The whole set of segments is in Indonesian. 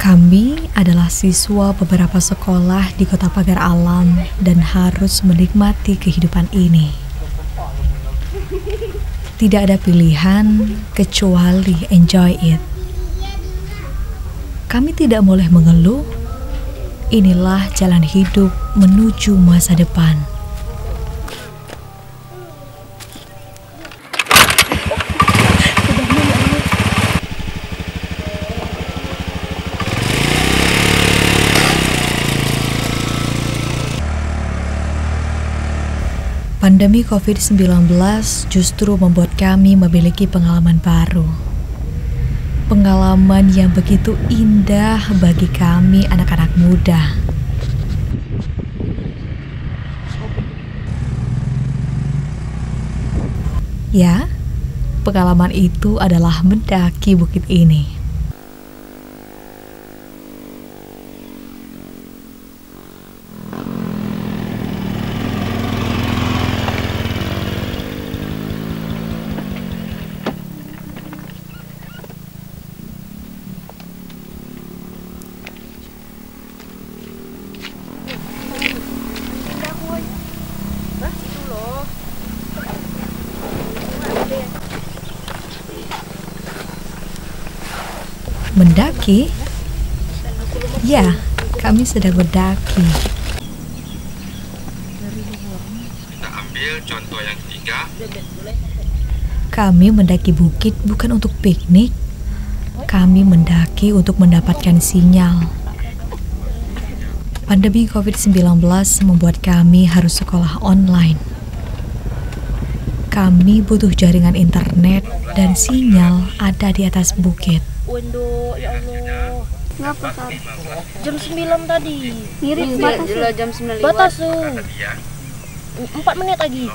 Kami adalah siswa beberapa sekolah di Kota Pagar Alam dan harus menikmati kehidupan ini. Tidak ada pilihan kecuali enjoy it. Kami tidak boleh mengeluh. Inilah jalan hidup menuju masa depan. Pandemi COVID-19 justru membuat kami memiliki pengalaman baru. Pengalaman yang begitu indah bagi kami anak-anak muda. Ya, pengalaman itu adalah mendaki bukit ini. Mendaki? Ya, kami sedang mendaki. Kita ambil contoh yang ketiga. Kami mendaki bukit bukan untuk piknik. Kami mendaki untuk mendapatkan sinyal. Pandemi COVID-19 membuat kami harus sekolah online. Kami butuh jaringan internet dan sinyal ada di atas bukit. Window, ya Allah. Ngapa Sar? Jam 9 tadi. Ngirim batas Jam 9 batas 4 menit lagi.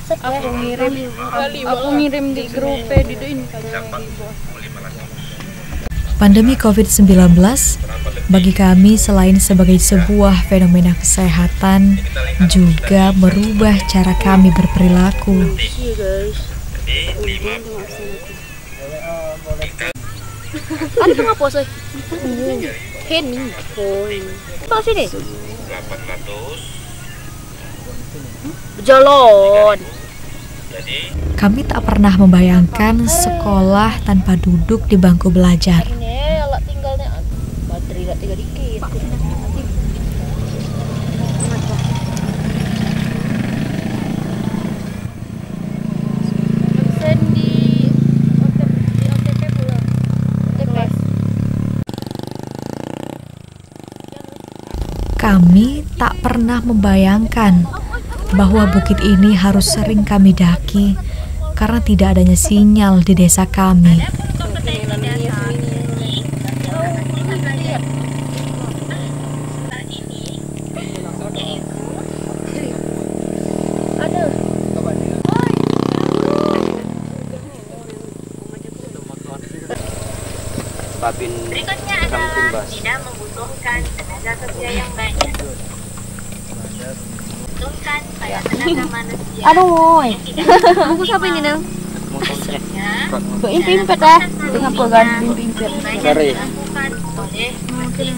Set ya. Aku ngirim di grup di ini. Pandemi COVID-19 bagi kami selain sebagai sebuah fenomena kesehatan juga merubah cara kami berperilaku. Iya guys. Ada ngapa sih? Henny. Tahu sini. 800. Jalan. Jadi Kami tak pernah membayangkan sekolah tanpa duduk di bangku belajar. Ini alat tinggalnya baterai lah tinggal dikit. Kami tak pernah membayangkan bahwa bukit ini harus sering kami daki karena tidak adanya sinyal di desa kami. Berikutnya adalah tidak membutuhkan tenaga kerja yang banyak. Butuhkan pada tenaga manusia. Aduh, yang tidak buku siapa ini nang? Impimpet Impimpet lah, dengan pegang impimpet. banyak dilakukan oleh mesin.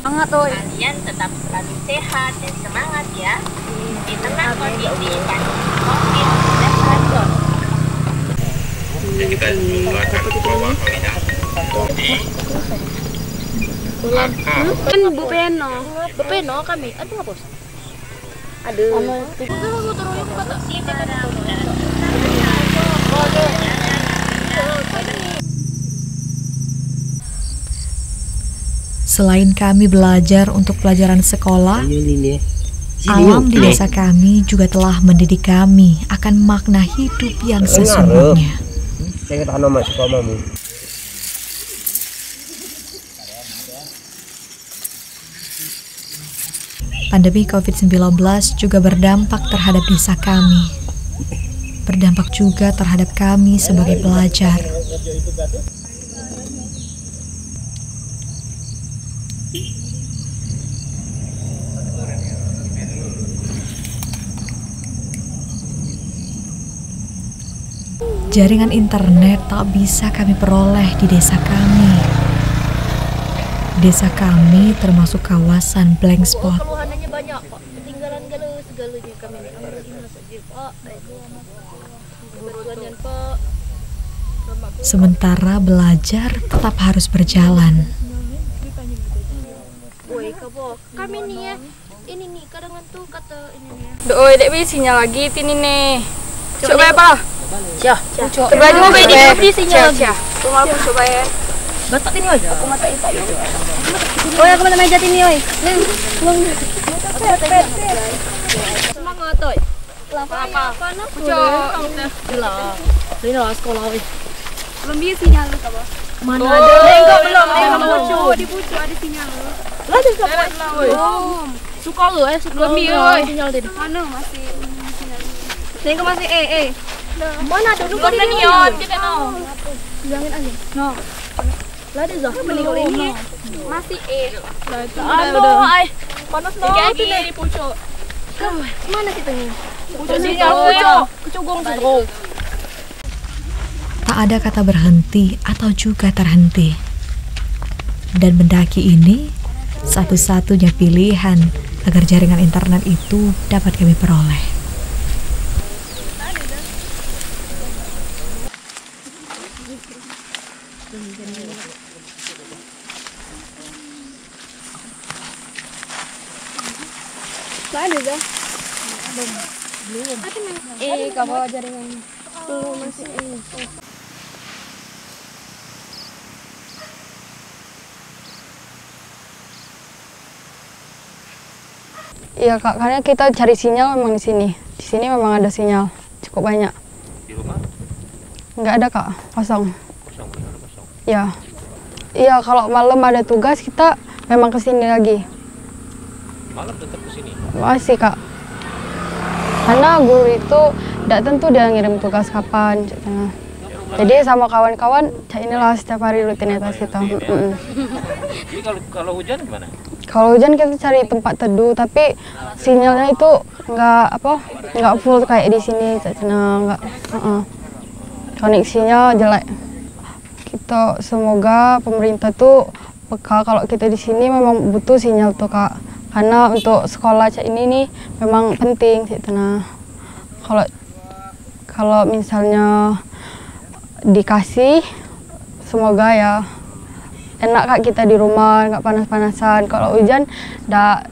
Sangat tuh. Kalian tetap selalu sehat dan semangat ya di tengah kondisi pandemi COVID-19. jadi kita juga akan bawa Alina di langkah Kan Bu Peno. Bepeno kami. Aduh ngapa? Selain kami belajar untuk pelajaran sekolah, alam di desa kami juga telah mendidik kami akan makna hidup yang sesungguhnya. Pandemi COVID-19 juga berdampak terhadap desa kami. Berdampak juga terhadap kami sebagai pelajar. Jaringan internet tak bisa kami peroleh di desa kami. Desa kami termasuk kawasan blank spot. Keluhanannya banyak, Pak. Ketinggalan segalanya kami ini. Ini saja, Pak. Bantuan, Pak. Sementara belajar tetap harus berjalan. Woi, Kabo. Kami nih ya. Ini nih kadang tuh kata ini nih ya. Doi, dek bi sinyal lagi tini nih. Coba apa? Ya, Coba aja mau di sinyal. Tunggu aku coba ya. Batak ini, oi. Aku matain Pak. Oh, aku mana meja ini, oi. Semangat, oi. Apa? Lah. Ini lah sekolah, oi. Belum bisa sinyal lu apa? Mana ada? Enggak belum. Di pucuk ada sinyal. Lah ada siapa? Belum. Suka lu suka sinyal tadi. Mana masih sinyal. Nengko masih Mana ada lu Belum neon, kita no. Bilangin aja. No. Lah ada Zah meninggal ini. Masih Aduh, ay. Panas banget Lagi di pucuk. Mana kita nih? Pucuk sinyal. Kecugong tuh. Tak ada kata berhenti atau juga terhenti. Dan mendaki ini satu-satunya pilihan agar jaringan internet itu dapat kami peroleh. Ada dah. Belum. Kamu jaringan. Belum masih Iya Kak, karena kita cari sinyal memang di sini. Di sini memang ada sinyal cukup banyak. Di rumah? Nggak ada Kak, kosong. Kosong, benar kosong. Iya. Iya, kalau malam ada tugas kita memang ke sini lagi. Malam tetap ke sini? Masih Kak. Karena guru itu tidak tentu dia ngirim tugas kapan. Jadi sama kawan-kawan, inilah setiap hari rutinitas kita. Jadi kalau hujan gimana? Kalau hujan kita cari tempat teduh, tapi sinyalnya itu nggak full kayak di sini, nggak. Koneksinya jelek. Kita semoga pemerintah tuh peka kalau kita di sini memang butuh sinyal tuh Kak. Karena untuk sekolah ini nih memang penting sih tenang. Kalau misalnya dikasih, semoga ya enak Kak kita di rumah, nggak panas-panasan. Kalau hujan, tidak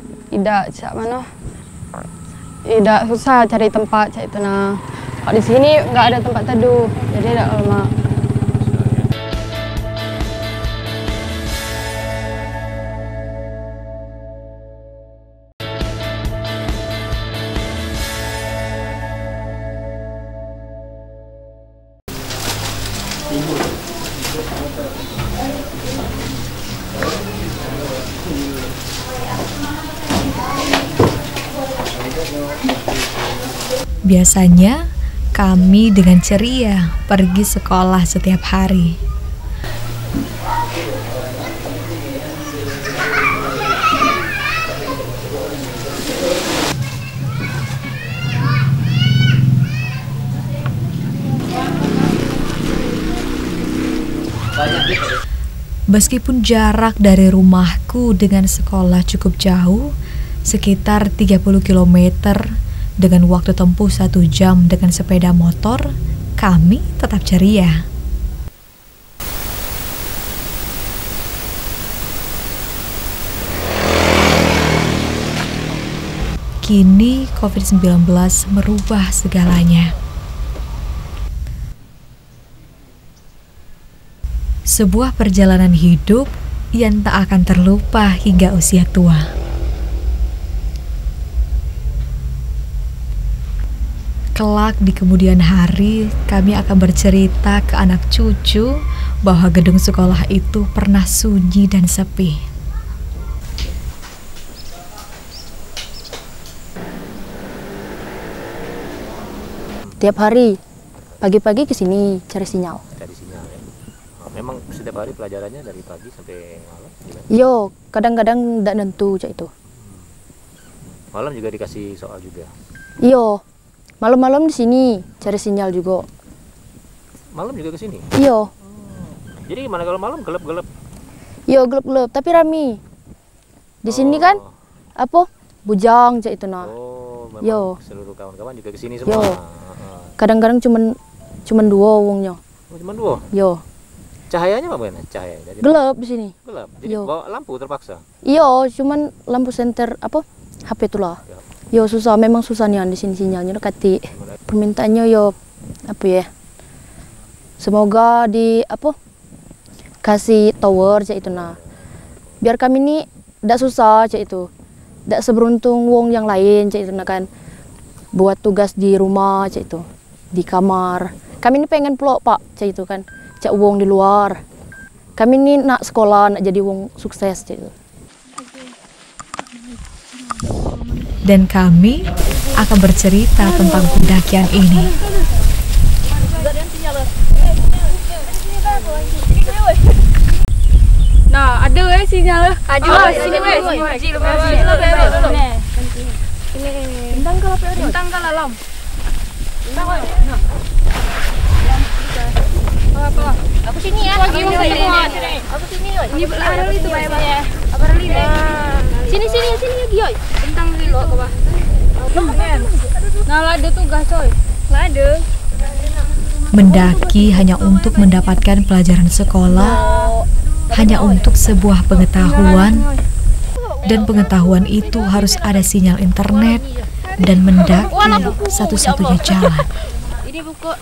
susah cari tempat cari tenang. Kalau di sini nggak ada tempat teduh, jadi tidak lama. Biasanya kami dengan ceria pergi sekolah setiap hari. Meskipun jarak dari rumahku dengan sekolah cukup jauh, sekitar 30 km, dengan waktu tempuh 1 jam dengan sepeda motor, kami tetap ceria. Kini COVID-19 merubah segalanya. Sebuah perjalanan hidup yang tak akan terlupa hingga usia tua. Kelak di kemudian hari, kami akan bercerita ke anak cucu bahwa gedung sekolah itu pernah sunyi dan sepi. Tiap hari pagi-pagi ke sini cari sinyal. Cari sinyal ya. Memang setiap hari pelajarannya dari pagi sampai malam? Gimana? Yo, kadang-kadang tidak nentu cak itu. Malam juga dikasih soal juga? Iyo, malam-malam di sini cari sinyal juga. Malam juga ke sini? Iya. Jadi gimana kalau malam gelap-gelap? Iya gelap-gelap tapi rame. Di sini kan apa? Bujang cak itu nah. Oh, memang Yo. seluruh kawan-kawan juga ke sini Yo. semua. Kadang-kadang cuman 2 wongnya. Oh, cuma 2? Yo. Cahayanya bagaimana? Cahaya dari Gelap di sini. gelap. Jadi Yo. bawa lampu terpaksa. Iya, cuman lampu senter apa? HP itulah. Yo susah, memang susah nih di sini sinyalnya dekati. Permintaannya yo apa ya? Semoga di apa? Kasih tower cak itu nah. Biar kami ini tidak susah cak itu. Tidak seberuntung wong yang lain cak itu nah kan. Buat tugas di rumah cak itu. Di kamar. Kami ini pengen pelok Pak cak itu kan. Cak wong di luar. Kami ini nak sekolah, nak jadi wong sukses cak itu. Dan kami akan bercerita tentang pendakian ini. Nah, ada sinyal. Sini Bintang kalau bintang kalau alam. Aku sini ya. Aku sini yoi. Ini ada itu banyak. Apa ada ini? Sini lagi yoi. Bintang dulu ke bawah. Nah, ada tugas coy. Ada. Mendaki hanya untuk mendapatkan pelajaran sekolah, hanya untuk sebuah pengetahuan, dan pengetahuan itu harus ada sinyal internet, dan mendaki satu-satunya jalan. Ini buku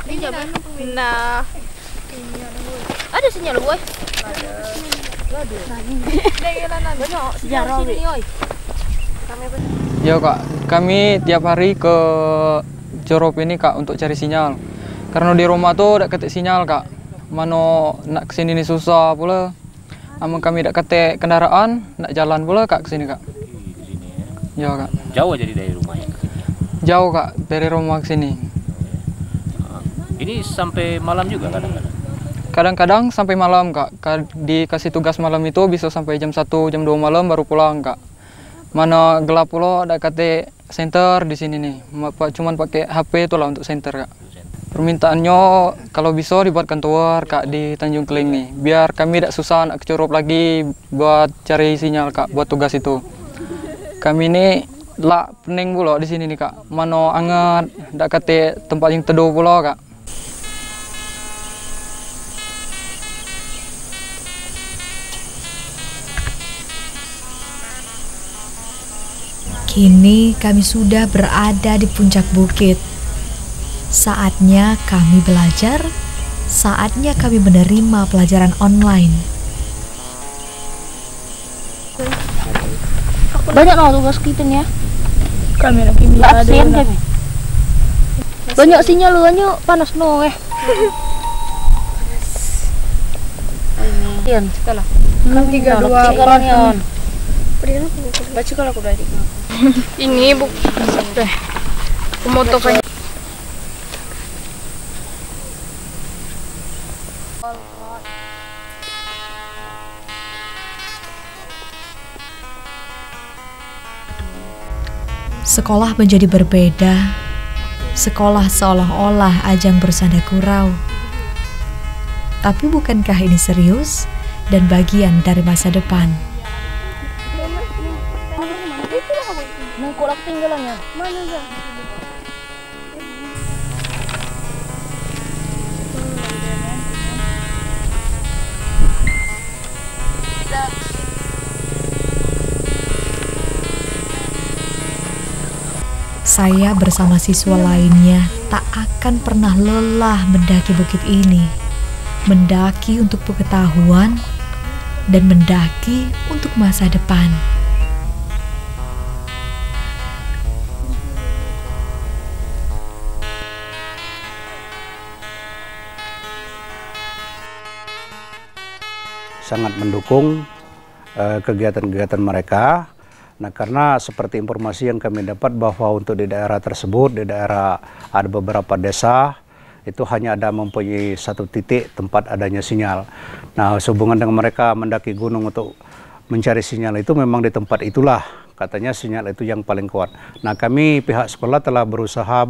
nah. Ada sinyal boy. Sejarah sini yoi. Ya Kak, kami tiap hari ke Jorop ini Kak untuk cari sinyal. Karena di rumah tuh tidak ketik sinyal Kak. Mano nak kesini ini susah pula. Amun kami tidak ketik kendaraan, nak jalan pula Kak kesini Kak. Ke sini ya. Ya Kak. Jauh jadi dari rumahnya ke sini. Jauh Kak dari rumah ke sini. Ini sampai malam juga kadang-kadang. Kadang-kadang sampai malam Kak. Dikasih tugas malam itu bisa sampai jam 1, jam 2 malam baru pulang Kak. Mana gelap pula ada ketik center di sini nih. Cuman pakai HP itulah untuk center Kak. Permintaannya kalau bisa dibuatkan tower Kak di Tanjung Keling nih. Biar kami tidak susah nak kecurup lagi buat cari sinyal Kak buat tugas itu. Kami ini lah pening pula di sini nih Kak. Mano anget, ndak kate tempat yang teduh pula Kak. Kini kami sudah berada di puncak bukit. Saatnya kami belajar, saatnya kami menerima pelajaran online. Banyak no tugas kita nih ya. Kami lagi Absen kami. Banyak sinyal lu banyak panas no Kian sekolah. 32 sekarang ya. Baca kalau aku dari. Ini buku deh. Pemotokan. Sekolah menjadi berbeda. Sekolah seolah-olah ajang bersanda gurau. Tapi bukankah ini serius dan bagian dari masa depan? Nengkok tinggalannya. Mana ya? Saya bersama siswa lainnya tak akan pernah lelah mendaki bukit ini. Mendaki untuk pengetahuan dan mendaki untuk masa depan. Sangat mendukung kegiatan-kegiatan mereka. Nah, karena seperti informasi yang kami dapat bahwa untuk di daerah tersebut, di daerah ada beberapa desa, itu hanya ada mempunyai satu titik tempat adanya sinyal. Nah, sehubungan dengan mereka mendaki gunung untuk mencari sinyal itu memang di tempat itulah katanya sinyal itu yang paling kuat. Nah, kami pihak sekolah telah berusaha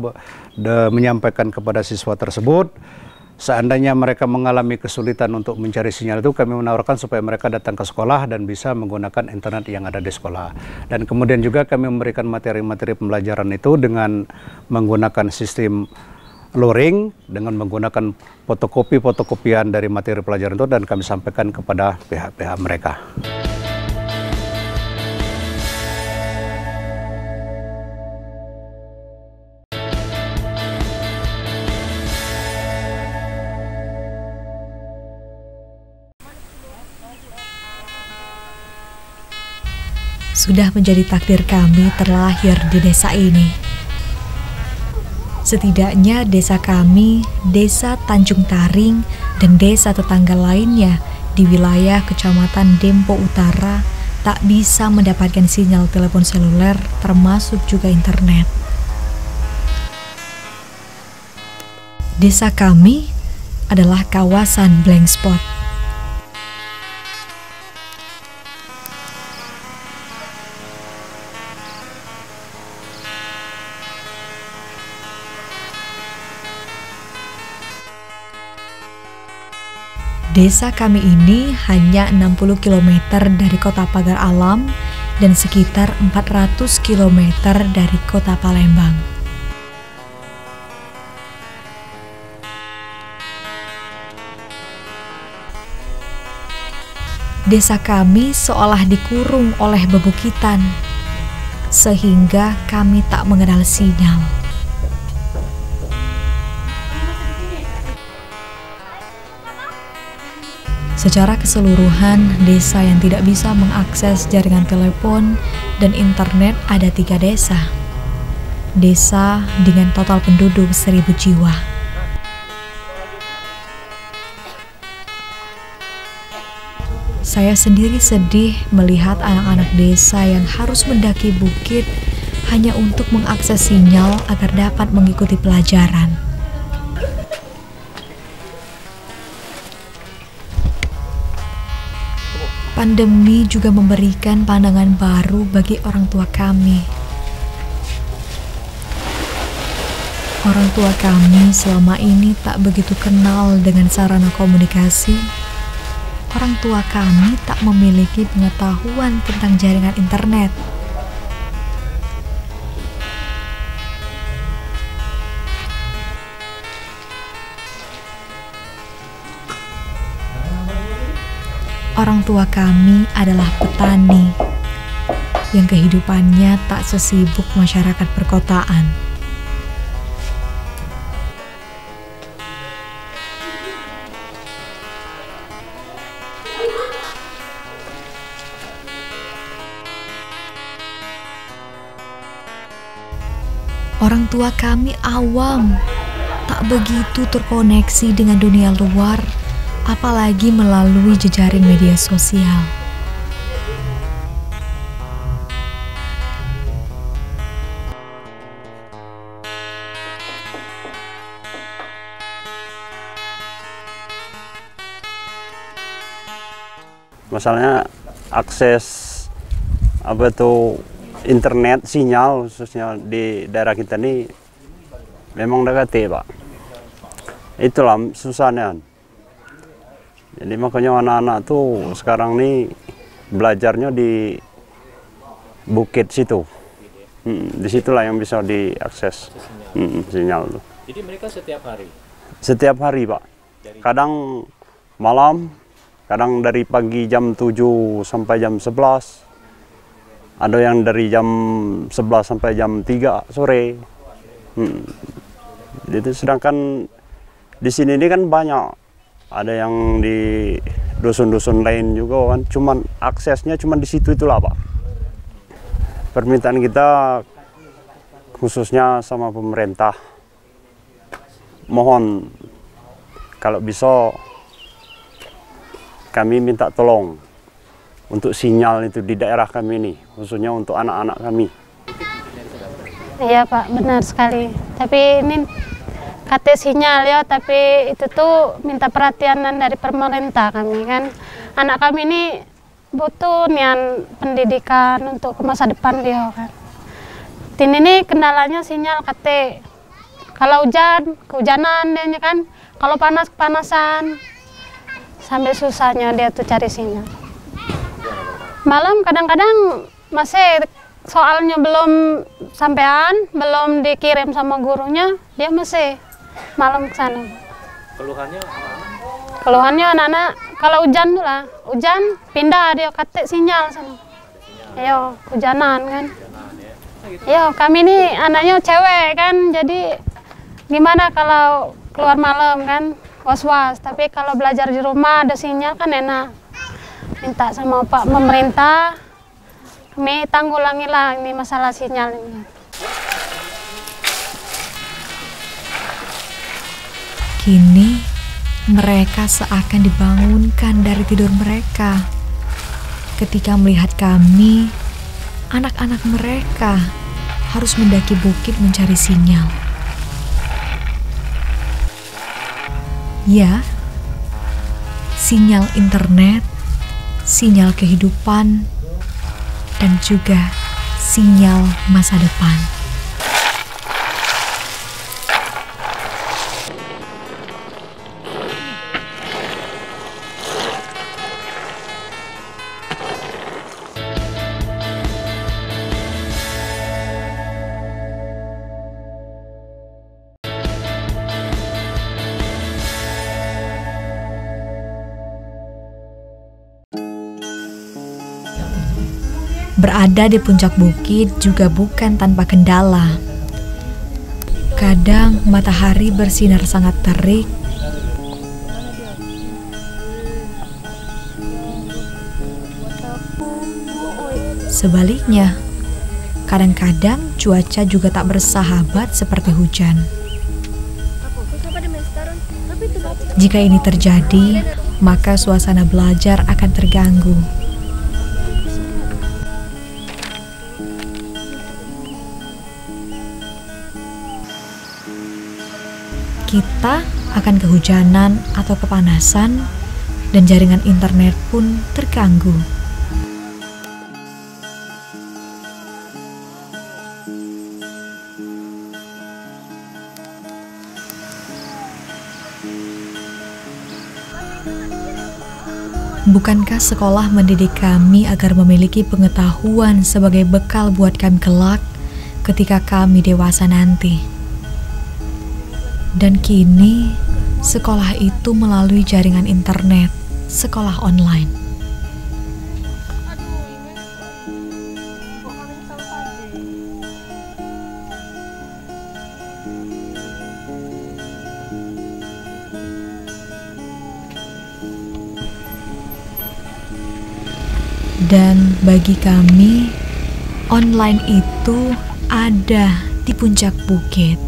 menyampaikan kepada siswa tersebut seandainya mereka mengalami kesulitan untuk mencari sinyal itu, kami menawarkan supaya mereka datang ke sekolah dan bisa menggunakan internet yang ada di sekolah. Dan kemudian juga kami memberikan materi-materi pembelajaran itu dengan menggunakan sistem luring, dengan menggunakan fotokopian dari materi pelajaran itu, dan kami sampaikan kepada pihak-pihak mereka. Sudah menjadi takdir kami terlahir di desa ini. Setidaknya desa kami, desa Tanjung Taring, dan desa tetangga lainnya di wilayah Kecamatan Dempo Utara tak bisa mendapatkan sinyal telepon seluler termasuk juga internet. Desa kami adalah kawasan blank spot. Desa kami ini hanya 60 km dari kota Pagar Alam dan sekitar 400 km dari kota Palembang. Desa kami seolah dikurung oleh bebukitan, sehingga kami tak mengenal sinyal. Secara keseluruhan, desa yang tidak bisa mengakses jaringan telepon dan internet ada 3 desa. Desa dengan total penduduk 1.000 jiwa. Saya sendiri sedih melihat anak-anak desa yang harus mendaki bukit hanya untuk mengakses sinyal agar dapat mengikuti pelajaran. Pandemi juga memberikan pandangan baru bagi orang tua kami. Orang tua kami selama ini tak begitu kenal dengan sarana komunikasi. Orang tua kami tak memiliki pengetahuan tentang jaringan internet. Orang tua kami adalah petani yang kehidupannya tak sesibuk masyarakat perkotaan. Orang tua kami awam, tak begitu terkoneksi dengan dunia luar, apalagi melalui jejaring media sosial. Masalahnya akses internet, sinyal khususnya di daerah kita ini memang dekat, Pak. Itulah susahnya. Jadi makanya anak-anak tuh sekarang nih belajarnya di bukit situ. Disitulah yang bisa diakses sinyal tuh. Jadi mereka setiap hari? Setiap hari, Pak. Kadang malam, kadang dari pagi jam 7 sampai jam 11. Ada yang dari jam 11 sampai jam 3 sore. Jadi sedangkan di sini ini kan banyak. Ada yang di dusun-dusun lain juga kan, cuman aksesnya cuma di situ itulah, Pak. Permintaan kita khususnya sama pemerintah, mohon kalau bisa kami minta tolong untuk sinyal itu di daerah kami ini, khususnya untuk anak-anak kami. Iya, Pak, benar sekali. Tapi ini kata sinyal ya, tapi itu tuh minta perhatian dari pemerintah kami kan. Anak kami ini butuh nian pendidikan untuk ke masa depan dia kan. Ini kendalanya sinyal kata. Kalau hujan, kehujanan dia kan Kalau panas-panasan, sampai susahnya dia tuh cari sinyal. Malam kadang-kadang masih soalnya belum sampean, belum dikirim sama gurunya, dia masih malam ke sana. Keluhannya anak-anak kalau hujan tuh lah, hujan pindah dia katek sinyal sana. Ayo, hujanan kan. Yo, kami ini anaknya cewek kan, jadi gimana kalau keluar malam kan, was-was. Tapi kalau belajar di rumah ada sinyal kan enak. Minta sama Pak pemerintah, kami tanggulangilah ini masalah sinyal ini. Kini mereka seakan dibangunkan dari tidur mereka ketika melihat kami, anak-anak mereka harus mendaki bukit mencari sinyal. Ya, sinyal internet, sinyal kehidupan, dan juga sinyal masa depan. Berada di puncak bukit juga bukan tanpa kendala. Kadang matahari bersinar sangat terik, sebaliknya, kadang-kadang cuaca juga tak bersahabat seperti hujan. Jika ini terjadi, maka suasana belajar akan terganggu. Kita akan kehujanan atau kepanasan, dan jaringan internet pun terganggu. Bukankah sekolah mendidik kami agar memiliki pengetahuan sebagai bekal buat kami kelak ketika kami dewasa nanti? Dan kini, sekolah itu melalui jaringan internet, sekolah online. Dan bagi kami, online itu ada di puncak bukit.